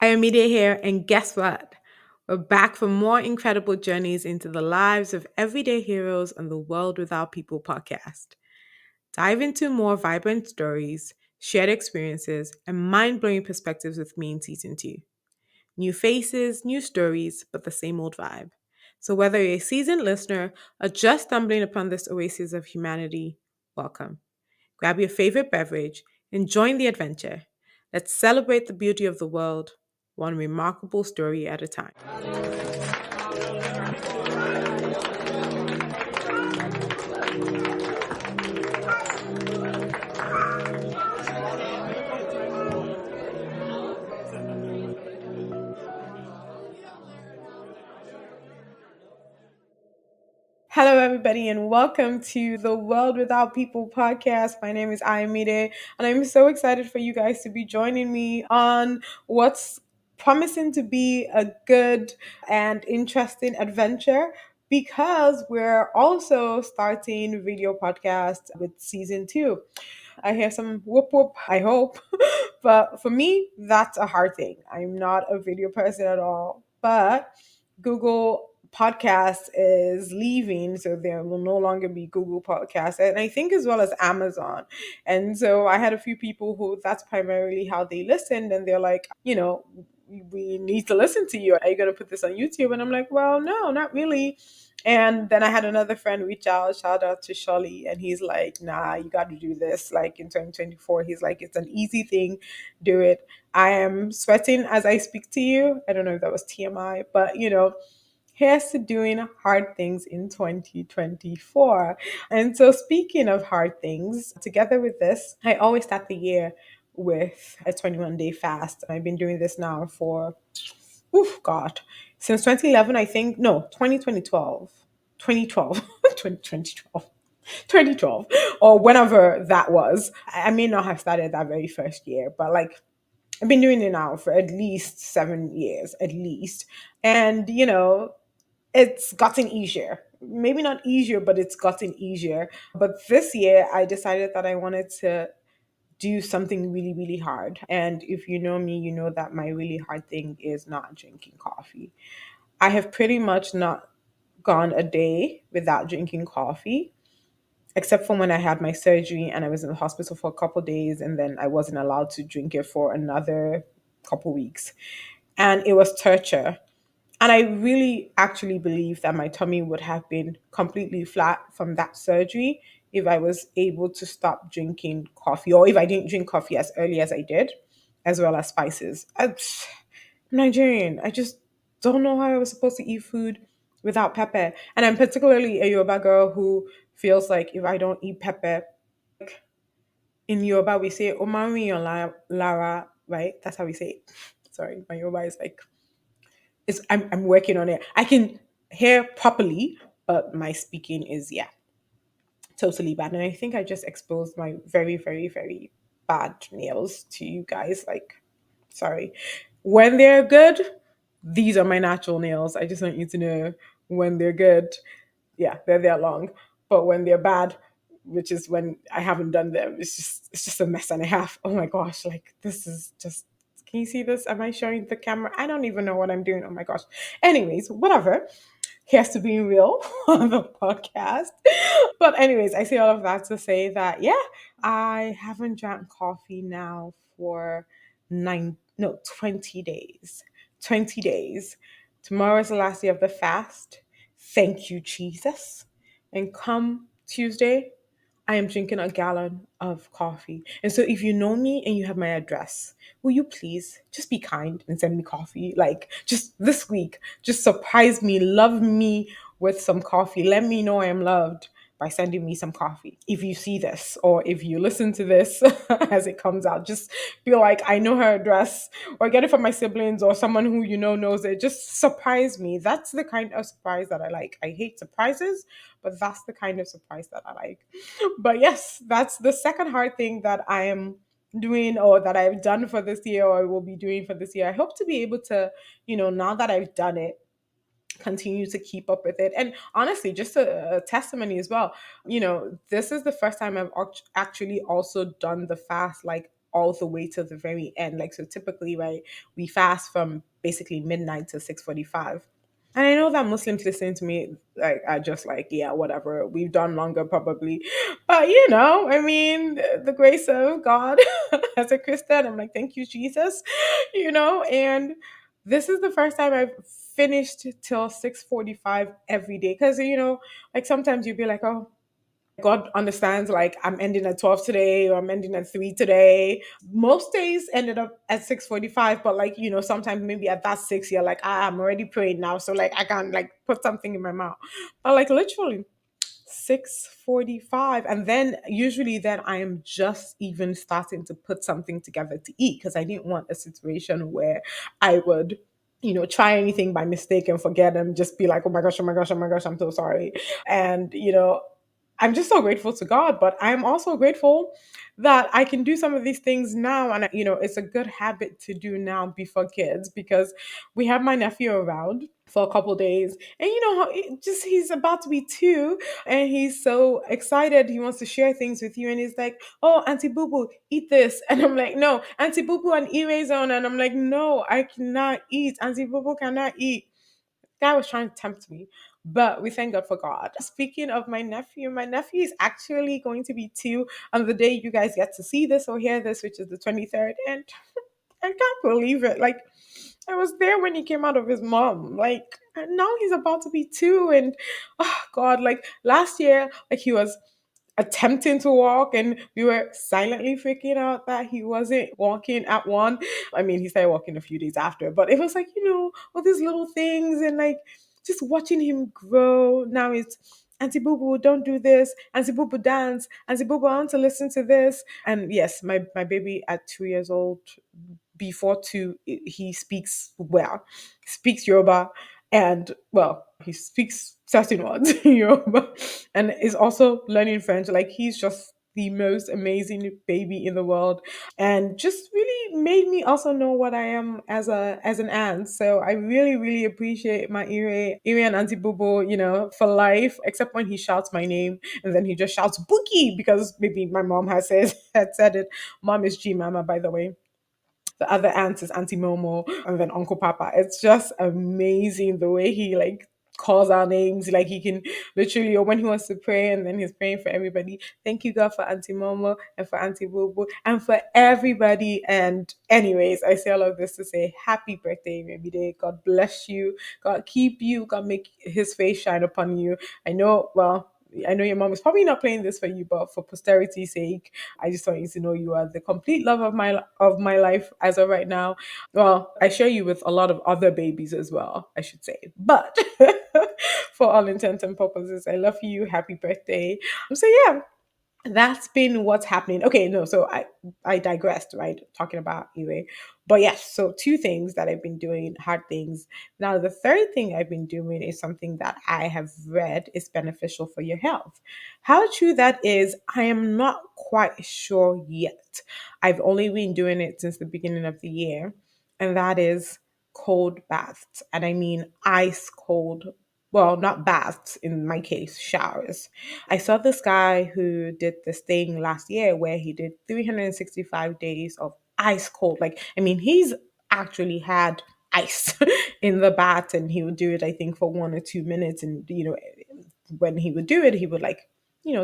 I am Media here, and guess what? We're back for more incredible journeys into the lives of everyday heroes on the World Without People podcast. Dive into more vibrant stories, shared experiences, and mind blowing perspectives with me in season 2. New faces, new stories, but the same old vibe. So, whether you're a seasoned listener or just stumbling upon this oasis of humanity, welcome. Grab your favorite beverage and join the adventure. Let's celebrate the beauty of the world, one remarkable story at a time. Hello, everybody, and welcome to the World Without People podcast. My name is Ayamide, and I'm so excited for you guys to be joining me on what's promising to be a good and interesting adventure because we're also starting video podcast with season 2. I hear some whoop whoop, I hope. But for me, that's a hard thing. I'm not a video person at all. But Google Podcast is leaving, so there will no longer be Google Podcast, and I think as well as Amazon. And so I had a few people who that's primarily how they listened, and they're like, we need to listen to you. Are you going to put this on YouTube? And I'm like, well, no, not really. And then I had another friend reach out, shout out to Shirley, and he's like, nah, you got to do this. Like in 2024, he's like, it's an easy thing, do it. I am sweating as I speak to you. I don't know if that was TMI, but here's to doing hard things in 2024. And so, speaking of hard things, together with this, I always start the year with a 21-day fast. I've been doing this now for, God, since 2011, I think, no, 2012, 2012, 2012. 2012 or whenever that was. I may not have started that very first year, but like I've been doing it now for at least 7 years, at least. And, it's gotten easier. Maybe not easier, but it's gotten easier. But this year, I decided that I wanted to do something really, really hard. And if you know me, you know that my really hard thing is not drinking coffee. I have pretty much not gone a day without drinking coffee, except for when I had my surgery and I was in the hospital for a couple days, and then I wasn't allowed to drink it for another couple weeks. And it was torture. And I really actually believe that my tummy would have been completely flat from that surgery if I was able to stop drinking coffee, or if I didn't drink coffee as early as I did, as well as spices. I'm Nigerian. I just don't know how I was supposed to eat food without pepper. And I'm particularly a Yoruba girl who feels like if I don't eat pepper, in Yoruba we say Omari or Lara, right? That's how we say it. Sorry, my Yoruba is like I'm working on it. I can hear properly, but my speaking is totally bad. And I think I just exposed my very, very, very bad nails to you guys. Like, sorry. When they're good, these are my natural nails. I just want you to know when they're good, they're that long. But when they're bad, which is when I haven't done them, it's just a mess and a half. Oh my gosh, like this is just, can you see this? Am I showing the camera? I don't even know what I'm doing. Oh my gosh. Anyways, whatever. Here's to being real on the podcast. But anyways, I say all of that to say that I haven't drank coffee now for 20 days. 20 days. Tomorrow is the last day of the fast. Thank you, Jesus. And come Tuesday, I am drinking a gallon of coffee. And so if you know me and you have my address, will you please just be kind and send me coffee? Like just this week, just surprise me, love me with some coffee. Let me know I am loved by sending me some coffee. If you see this or if you listen to this as it comes out, just feel like I know her address or get it from my siblings or someone who you know knows it. Just surprise me. That's the kind of surprise that I like. I hate surprises, but that's the kind of surprise that I like. But yes, that's the second hard thing that I am doing or that I've done for this year or I will be doing for this year. I hope to be able to, now that I've done it, continue to keep up with it. And honestly, just a testimony as well. This is the first time I've actually also done the fast like all the way to the very end. Like, so typically, right, we fast from basically midnight to 6:45. And I know that Muslims listening to me like are just like, yeah, whatever. We've done longer probably. But I mean, the grace of God as a Christian, I'm like, thank you, Jesus. And this is the first time I've finished till 6:45 every day. Because like sometimes you'd be like, oh, God understands, like I'm ending at 12 today or I'm ending at 3 today. Most days ended up at 6:45, but like, sometimes maybe at that 6, you're like, I'm already praying now. So like I can like put something in my mouth. But like literally 6:45. And then usually then I am just even starting to put something together to eat because I didn't want a situation where I would try anything by mistake and forget and just be like, oh my gosh, oh my gosh, oh my gosh, I'm so sorry. And I'm just so grateful to God, but I'm also grateful that I can do some of these things now. And, it's a good habit to do now before kids because we have my nephew around for a couple days. And, he's about to be 2 and he's so excited. He wants to share things with you. And he's like, oh, Auntie Boo Boo, eat this. And I'm like, no, Auntie Boo Boo and erase on. And I'm like, no, I cannot eat. Auntie Boo Boo cannot eat. Guy was trying to tempt me, but we thank God for God. Speaking of my nephew is actually going to be 2 on the day you guys get to see this or hear this, which is the 23rd. And I can't believe it. Like, I was there when he came out of his mom. Like, and now he's about to be 2. And oh, God, like last year, like he was attempting to walk and we were silently freaking out that he wasn't walking at 1. I mean, he started walking a few days after, but it was like, all these little things and like just watching him grow. Now it's Auntie Boo Boo, don't do this. Auntie Boo Boo, dance. Auntie Boo Boo, I want to listen to this. And yes, my baby at 2 years old, before 2, he speaks well. He speaks Yoruba and, well, he speaks certain words in Yoruba and is also learning French. Like, he's just the most amazing baby in the world and just really made me also know what I am as an aunt. So I really, really appreciate my Ire and Auntie Bobo, for life, except when he shouts my name and then he just shouts Bookie because maybe my mom had said it. Mom is G Mama, by the way. The other aunt is Auntie Momo, and then Uncle Papa. It's just amazing the way he like calls our names. Like he can literally, or when he wants to pray, and then he's praying for everybody. Thank you, God, for Auntie Momo and for Auntie Bobo and for everybody. And anyways, I say all of this to say happy birthday, baby day. God bless you. God keep you. God make His face shine upon you. I know. Well. I know your mom is probably not playing this for you, but for posterity's sake, I just want you to know you are the complete love of my life as of right now. Well, I share you with a lot of other babies as well, I should say. But for all intents and purposes, I love you. Happy birthday. So yeah, that's been what's happening. Okay, no, so I digressed, right? Talking about anyway. But yes, so 2 things that I've been doing, hard things. Now the third thing I've been doing is something that I have read is beneficial for your health. How true that is, I am not quite sure yet. I've only been doing it since the beginning of the year, and that is cold baths. And I mean ice cold, well, not baths in my case, showers. I saw this guy who did this thing last year where he did 365 days of ice cold. Like, I mean, he's actually had ice in the bath and he would do it, I think, for 1 or 2 minutes. And, when he would do it, he would like,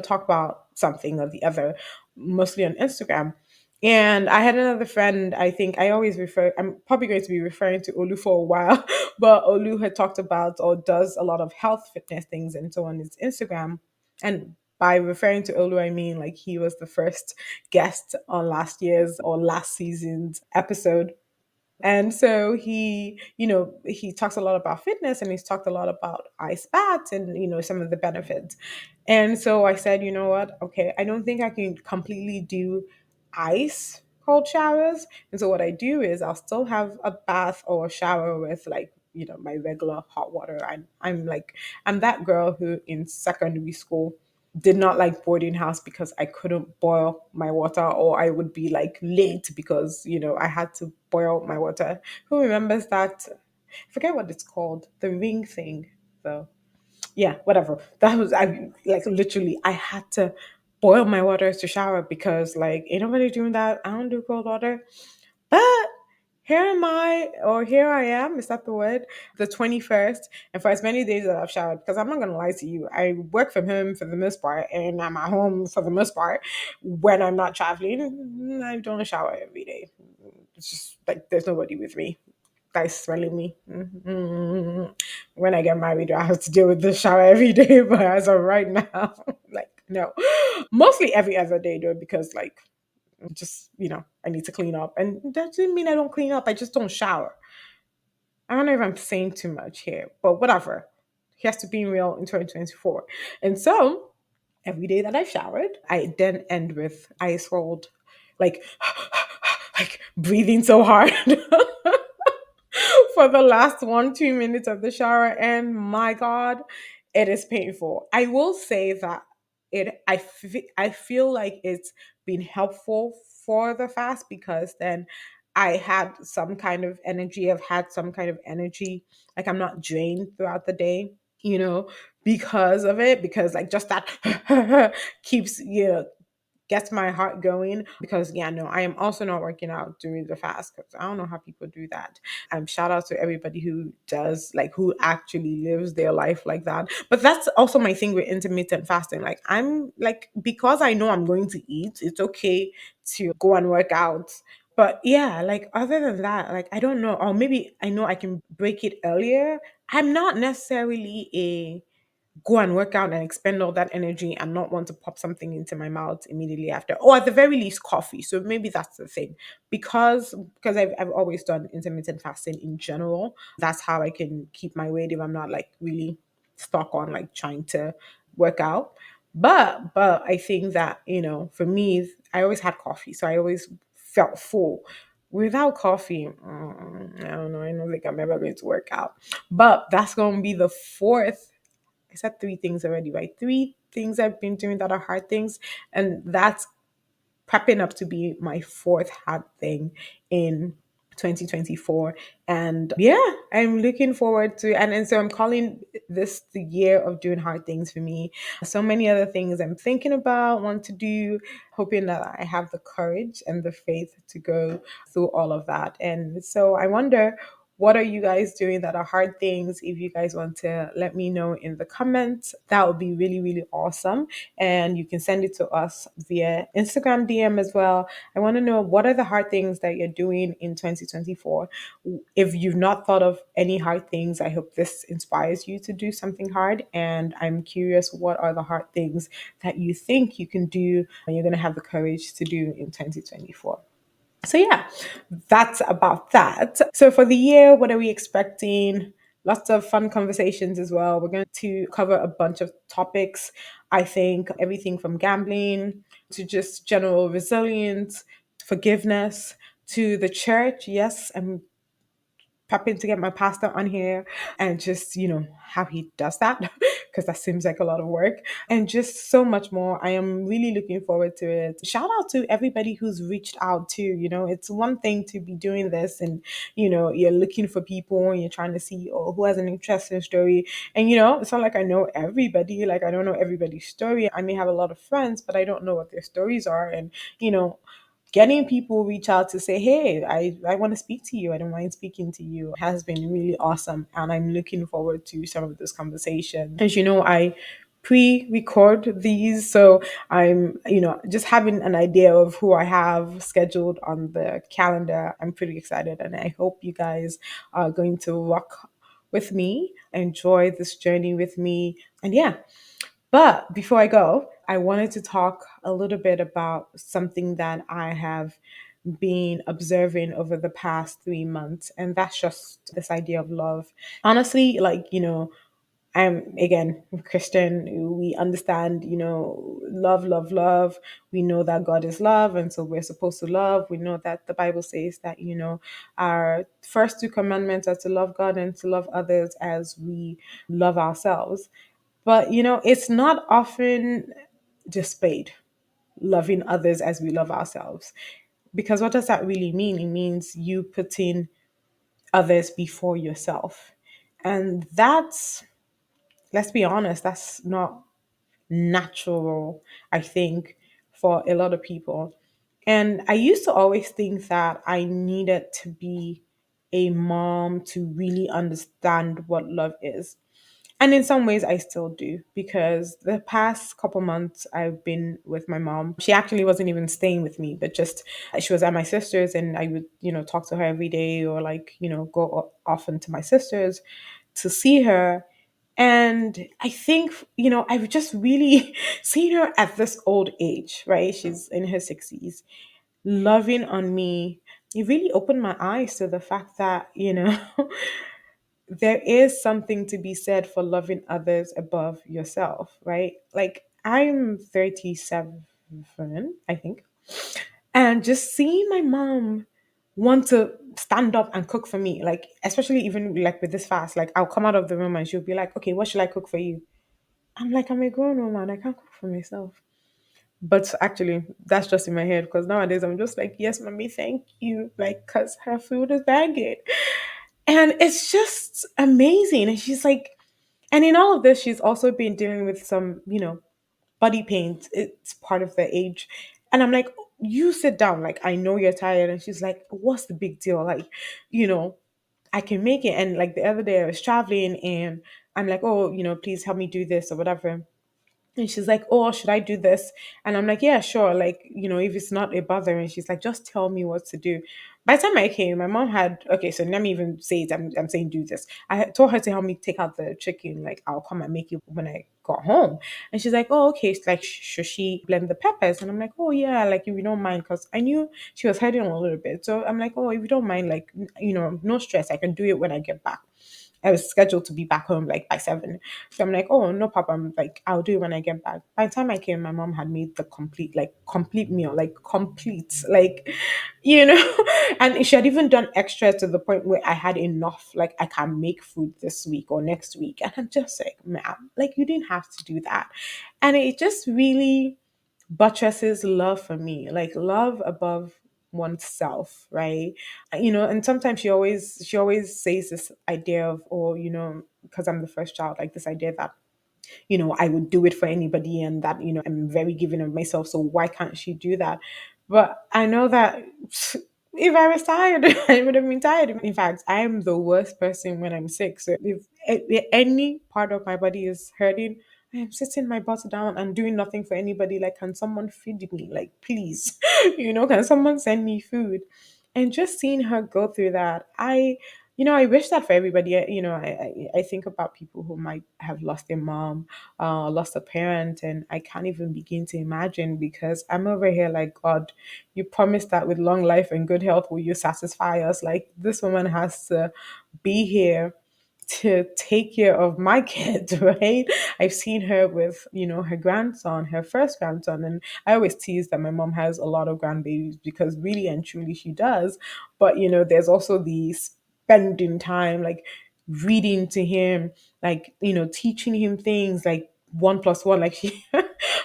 talk about something or the other, mostly on Instagram. And I had another friend, I think I always I'm probably going to be referring to Olu for a while, but Olu had talked about or does a lot of health fitness things and so on his Instagram. And by referring to Olu, I mean like he was the first guest on last year's or last season's episode. And so he talks a lot about fitness and he's talked a lot about ice baths and, some of the benefits. And so I said, you know what? Okay, I don't think I can completely do ice cold showers. And so what I do is I'll still have a bath or a shower with like, my regular hot water. I'm that girl who in secondary school did not like boarding house because I couldn't boil my water or I would be like late because, I had to boil my water. Who remembers that? I forget what it's called. The ring thing. So yeah, whatever. That was I like literally I had to boil my water to shower because like ain't nobody doing that. I don't do cold water. But here am I, or here I am, is that the word? The 21st, and for as many days that I've showered, because I'm not going to lie to you, I work from home for the most part, and I'm at home for the most part. When I'm not traveling, I don't shower every day. It's just like there's nobody with me. That's smelling me. When I get married, I have to deal with the shower every day, but as of right now, like, no. Mostly every other day, though, because, like, just I need to clean up, and that doesn't mean I don't clean up. I just don't shower. I don't know if I'm saying too much here, but whatever. He has to be real in 2024. And so every day that I showered, I then end with ice cold, like like breathing so hard for the last 1 2 minutes of the shower, and my god, it is painful. I will say that I feel like it's been helpful for the fast because then I had some kind of energy. I've had some kind of energy, like I'm not drained throughout the day, you know because of it, because like just that keeps gets my heart going. Because yeah, no, I am also not working out during the fast because I don't know how people do that. Shout out to everybody who does, like, who actually lives their life like that. But that's also my thing with intermittent fasting. Like, I'm like, because I know I'm going to eat, it's okay to go and work out. But yeah, like other than that, like I don't know, or maybe I know I can break it earlier. I'm not necessarily a go and work out and expend all that energy and not want to pop something into my mouth immediately after, or at the very least coffee. So maybe that's the thing. Because I've always done intermittent fasting in general. That's how I can keep my weight if I'm not like really stuck on like trying to work out. But I think that for me, I always had coffee, so I always felt full. Without coffee, I don't know, I don't think I'm ever going to work out. But that's going to be the fourth. I said three things already, right? Three things I've been doing that are hard things. And that's prepping up to be my fourth hard thing in 2024. And yeah, I'm looking forward to, and so I'm calling this the year of doing hard things for me. So many other things I'm thinking about, want to do, hoping that I have the courage and the faith to go through all of that. And so I wonder, what are you guys doing that are hard things? If you guys want to let me know in the comments, that would be really, really awesome. And you can send it to us via Instagram DM as well. I want to know, what are the hard things that you're doing in 2024? If you've not thought of any hard things, I hope this inspires you to do something hard. And I'm curious, what are the hard things that you think you can do and you're going to have the courage to do in 2024? So yeah, that's about that. So for the year, what are we expecting? Lots of fun conversations as well. We're going to cover a bunch of topics. I think everything from gambling to just general resilience, forgiveness, to the church. Yes, I'm prepping to get my pastor on here and just, how he does that, because that seems like a lot of work, and just so much more. I am really looking forward to it. Shout out to everybody who's reached out too. It's one thing to be doing this and, you're looking for people and you're trying to see, oh, who has an interesting story. And, it's not like I know everybody, like I don't know everybody's story. I may have a lot of friends, but I don't know what their stories are. And, getting people reach out to say, hey, I want to speak to you, I don't mind speaking to you, has been really awesome. And I'm looking forward to some of this conversation. As you know, I pre-record these, so I'm just having an idea of who I have scheduled on the calendar. I'm pretty excited, and I hope you guys are going to rock with me, enjoy this journey with me. And yeah, but before I go, I wanted to talk a little bit about something that I have been observing over the past 3 months, and that's just this idea of love. Honestly, like, I'm again Christian. We understand, love, love, love. We know that God is love, and so we're supposed to love. We know that the Bible says that, our first two commandments are to love God and to love others as we love ourselves. But it's not often displayed, loving others as we love ourselves. Because what does that really mean? It means you putting others before yourself. And that's, let's be honest, that's not natural, I think, for a lot of people. And I used to always think that I needed to be a mom to really understand what love is. And in some ways, I still do, because the past couple months I've been with my mom. She actually wasn't even staying with me, but just she was at my sister's, and I would, talk to her every day, or like, go often to my sister's to see her. And I think, I've just really seen her at this old age, right? She's in her 60s, loving on me. It really opened my eyes to the fact that, there is something to be said for loving others above yourself, right? Like, I'm 37, I think. And just seeing my mom want to stand up and cook for me, like, especially even like with this fast, like, I'll come out of the room and she'll be like, okay, what should I cook for you? I'm like, I'm a grown woman. I can't cook for myself. But actually, that's just in my head, because nowadays I'm just like, yes, mommy, thank you. Like, because her food is banging. And it's just amazing. And she's like, and in all of this, she's also been dealing with some, body pains. It's part of the age. And I'm like, you sit down. Like, I know you're tired. And she's like, what's the big deal? Like, you know, I can make it. And like the other day, I was traveling and I'm like, oh, please help me do this or whatever. And she's like, oh, should I do this? And I'm like, yeah, sure. Like, if it's not a bother. And she's like, just tell me what to do. By the time I came, my mom had, okay, so let me even say it. I'm saying do this. I had told her to help me take out the chicken. Like, I'll come and make it when I got home. And she's like, oh, okay. It's like, should she blend the peppers? And I'm like, oh, yeah, like, if you don't mind. Because I knew she was hurting a little bit. So I'm like, oh, if you don't mind, like, no stress. I can do it when I get back. I was scheduled to be back home like by 7. So I'm like, oh, no problem. Like, I'll do it when I get back. By the time I came, my mom had made the complete meal, like complete, like, and she had even done extra to the point where I had enough. Like, I can make food this week or next week. And I'm just like, ma'am, like, you didn't have to do that. And it just really buttresses love for me, like love above oneself, right? And sometimes she always says this idea of, or because I'm the first child, like this idea that I would do it for anybody, and that I'm very giving of myself, so why can't she do that? But I know that if I was tired, I would have been tired. In fact, I am the worst person when I'm sick. So if any part of my body is hurting, I am sitting my butt down and doing nothing for anybody. Like, can someone feed me? Like, please, can someone send me food? And just seeing her go through that, I wish that for everybody. I think about people who might have lost their mom, lost a parent, and I can't even begin to imagine, because I'm over here like, God, you promised that with long life and good health will you satisfy us. Like, this woman has to be here to take care of my kids, right? I've seen her with, her grandson, her first grandson. And I always tease that my mom has a lot of grandbabies, because really and truly she does. But, there's also the spending time, like reading to him, like, teaching him things like 1 plus 1. Like,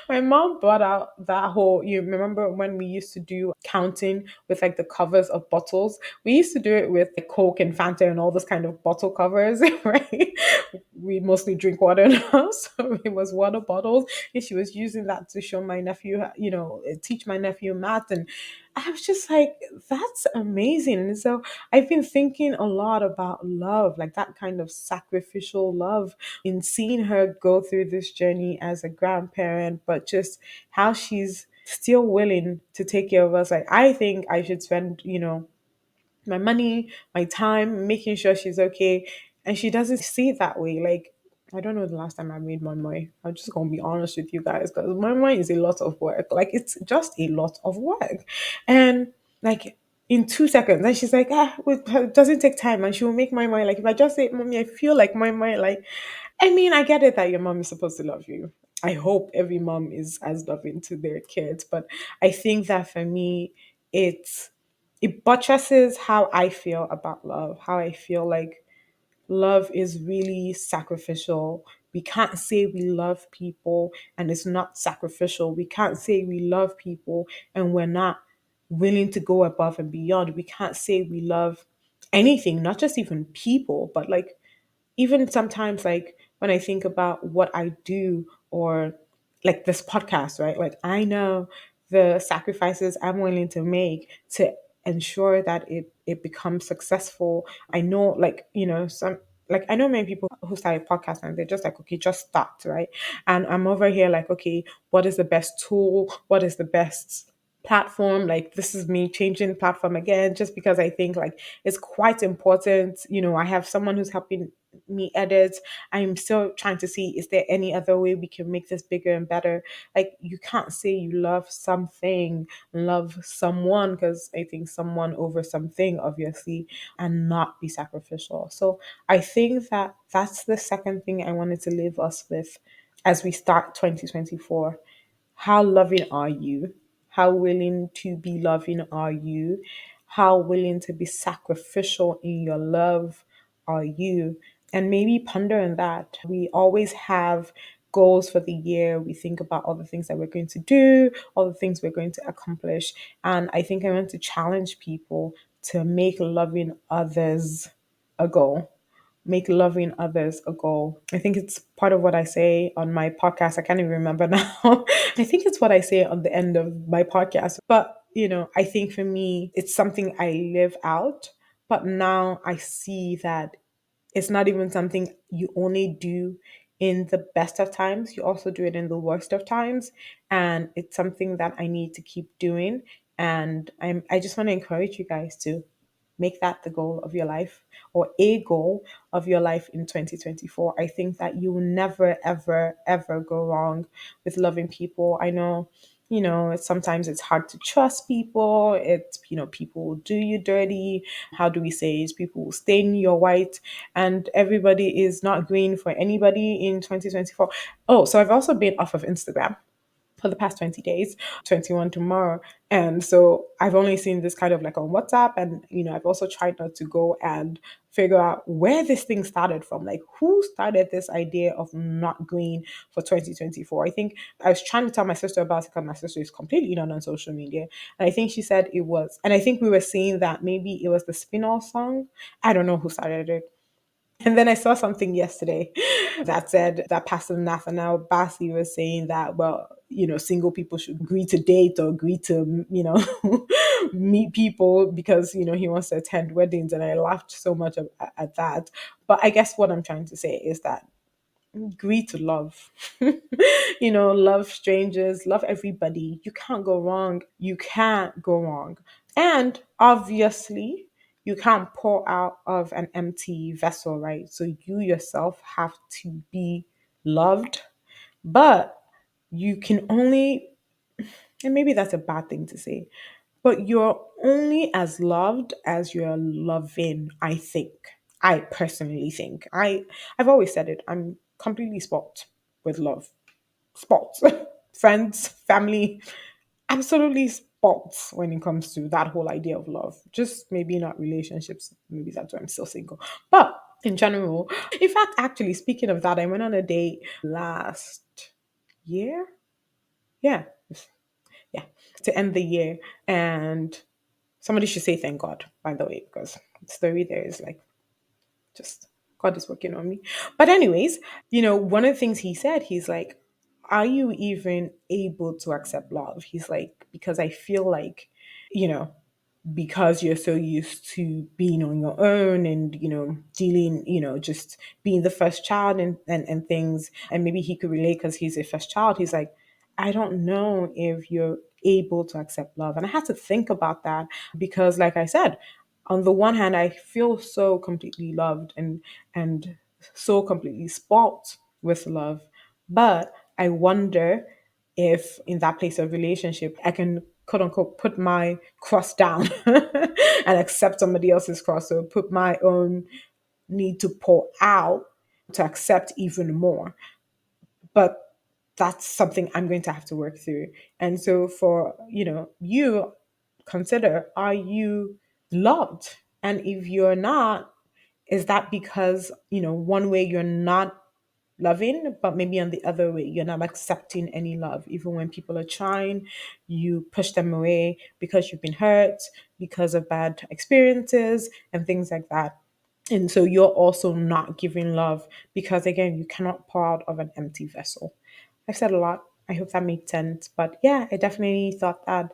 my mom brought out that whole, you remember when we used to do counting with like the covers of bottles? We used to do it with like Coke and Fanta and all those kind of bottle covers, right? We mostly drink water now, so it was water bottles. And she was using that to show my nephew, teach my nephew math. And I was just like, that's amazing. And so I've been thinking a lot about love, like that kind of sacrificial love, in seeing her go through this journey as a grandparent, but just how she's still willing to take care of us. Like, I think I should spend, my money, my time, making sure she's okay. And she doesn't see it that way. Like, I don't know the last time I made my money. I'm just gonna be honest with you guys, because my money is a lot of work. Like, it's just a lot of work. And like, in 2 seconds, and she's like, it doesn't take time, and she will make my mind. Like, if I just say, mommy, I feel like my mind, like, I mean, I get it that your mom is supposed to love you. I hope every mom is as loving to their kids, but I think that for me, it's it buttresses how I feel about love, how I feel like love is really sacrificial. We can't say we love people and it's not sacrificial. We can't say we love people and we're not willing to go above and beyond. We can't say we love anything, not just even people, but like even sometimes, like when I think about what I do, or like this podcast, right? Like I know the sacrifices I'm willing to make to ensure that it becomes successful. I know, like, some, like, I know many people who started podcasts and they're just like, okay, just start, right? And I'm over here like, okay, what is the best tool? What is the best platform? Like, this is me changing platform again, just because I think like it's quite important. I have someone who's helping me edit. I'm still trying to see, is there any other way we can make this bigger and better? Like, you can't say you love something, love someone, because I think someone over something, obviously, and not be sacrificial. So I think that that's the second thing I wanted to leave us with as we start 2024. How loving are you? How willing to be loving are you? How willing to be sacrificial in your love are you? And maybe ponder on that. We always have goals for the year. We think about all the things that we're going to do, all the things we're going to accomplish. And I think I want to challenge people to make loving others a goal. Make loving others a goal. I think it's part of what I say on my podcast. I can't even remember now. I think it's what I say on the end of my podcast. But, I think for me, it's something I live out. But now I see that it's not even something you only do in the best of times, you also do it in the worst of times. And it's something that I need to keep doing. And I just want to encourage you guys to make that the goal of your life, or a goal of your life in 2024. I think that you will never, ever, ever go wrong with loving people. I know, sometimes it's hard to trust people. It's, people will do you dirty. How do we say it? People will stain your white, and everybody is not green for anybody in 2024. Oh, so I've also been off of Instagram for the past 20 days, 21 tomorrow. And so I've only seen this kind of like on WhatsApp. And, I've also tried not to go and figure out where this thing started from. Like, who started this idea of not green for 2024? I think I was trying to tell my sister about it because my sister is completely not on social media. And I think she said it was, and I think we were saying that maybe it was the Spinall song. I don't know who started it. And then I saw something yesterday that said that Pastor Nathaniel Bassi was saying that, well, single people should agree to date or agree to, meet people because, he wants to attend weddings. And I laughed so much at that. But I guess what I'm trying to say is that agree to love. Love strangers, love everybody. You can't go wrong. You can't go wrong. And obviously, you can't pour out of an empty vessel, right? So you yourself have to be loved, but you can only, and maybe that's a bad thing to say, but you're only as loved as you're loving, I think. I personally think. I've always said it. I'm completely spot with love. Spot. Friends, family, absolutely spot when it comes to that whole idea of love. Just maybe not relationships. Maybe that's why I'm still single. But in general, in fact, actually, speaking of that, I went on a date last year. Yeah, yeah, to end the year. And somebody should say thank God, by the way, because the story there is like, just God is working on me. But anyways, one of the things he said, he's like, are you even able to accept love? He's like, because I feel like, you know, because you're so used to being on your own and, dealing, just being the first child and things. And maybe he could relate because he's a first child. He's like, I don't know if you're able to accept love. And I had to think about that because, like I said, on the one hand, I feel so completely loved and so completely spoilt with love. But I wonder if in that place of relationship I can quote unquote put my cross down and accept somebody else's cross, so put my own need to pour out to accept even more. But that's something I'm going to have to work through. And so for, you consider, are you loved? And if you're not, is that because, one way you're not loving, but maybe on the other way, you're not accepting any love. Even when people are trying, you push them away because you've been hurt, because of bad experiences and things like that. And so you're also not giving love because, again, you cannot pour out of an empty vessel. I've said a lot. I hope that made sense. But yeah, I definitely thought that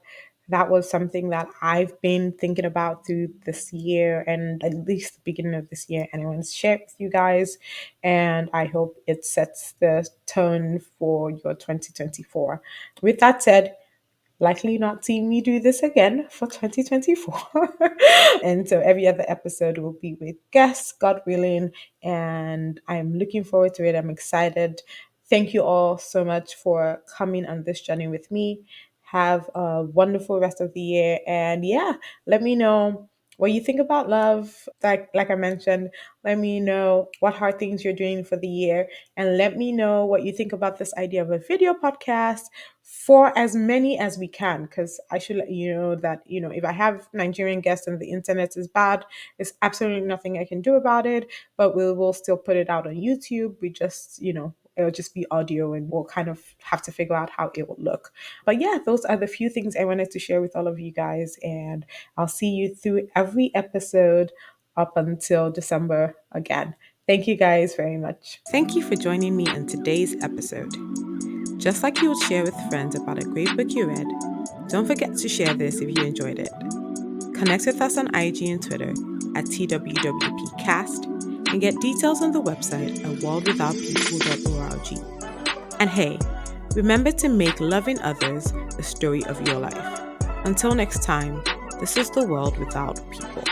that was something that I've been thinking about through this year and at least the beginning of this year. And I want to share it with you guys. And I hope it sets the tone for your 2024. With that said, likely not seeing me do this again for 2024. And so every other episode will be with guests, God willing. And I'm looking forward to it. I'm excited. Thank you all so much for coming on this journey with me. Have a wonderful rest of the year. And yeah, let me know what you think about love. Like I mentioned, let me know what hard things you're doing for the year. And let me know what you think about this idea of a video podcast for as many as we can, because I should let you know that, if I have Nigerian guests and the internet is bad, there's absolutely nothing I can do about it, but we will still put it out on YouTube. We just, it'll just be audio and we'll kind of have to figure out how it will look. But yeah, those are the few things I wanted to share with all of you guys, and I'll see you through every episode up until December again. Thank you guys very much. Thank you for joining me in today's episode. Just like you would share with friends about a great book you read, don't forget to share this if you enjoyed it. Connect with us on IG and Twitter at TWWPcast and get details on the website at worldwithoutpeople.org. And hey, remember to make loving others the story of your life. Until next time, this is the World Without People.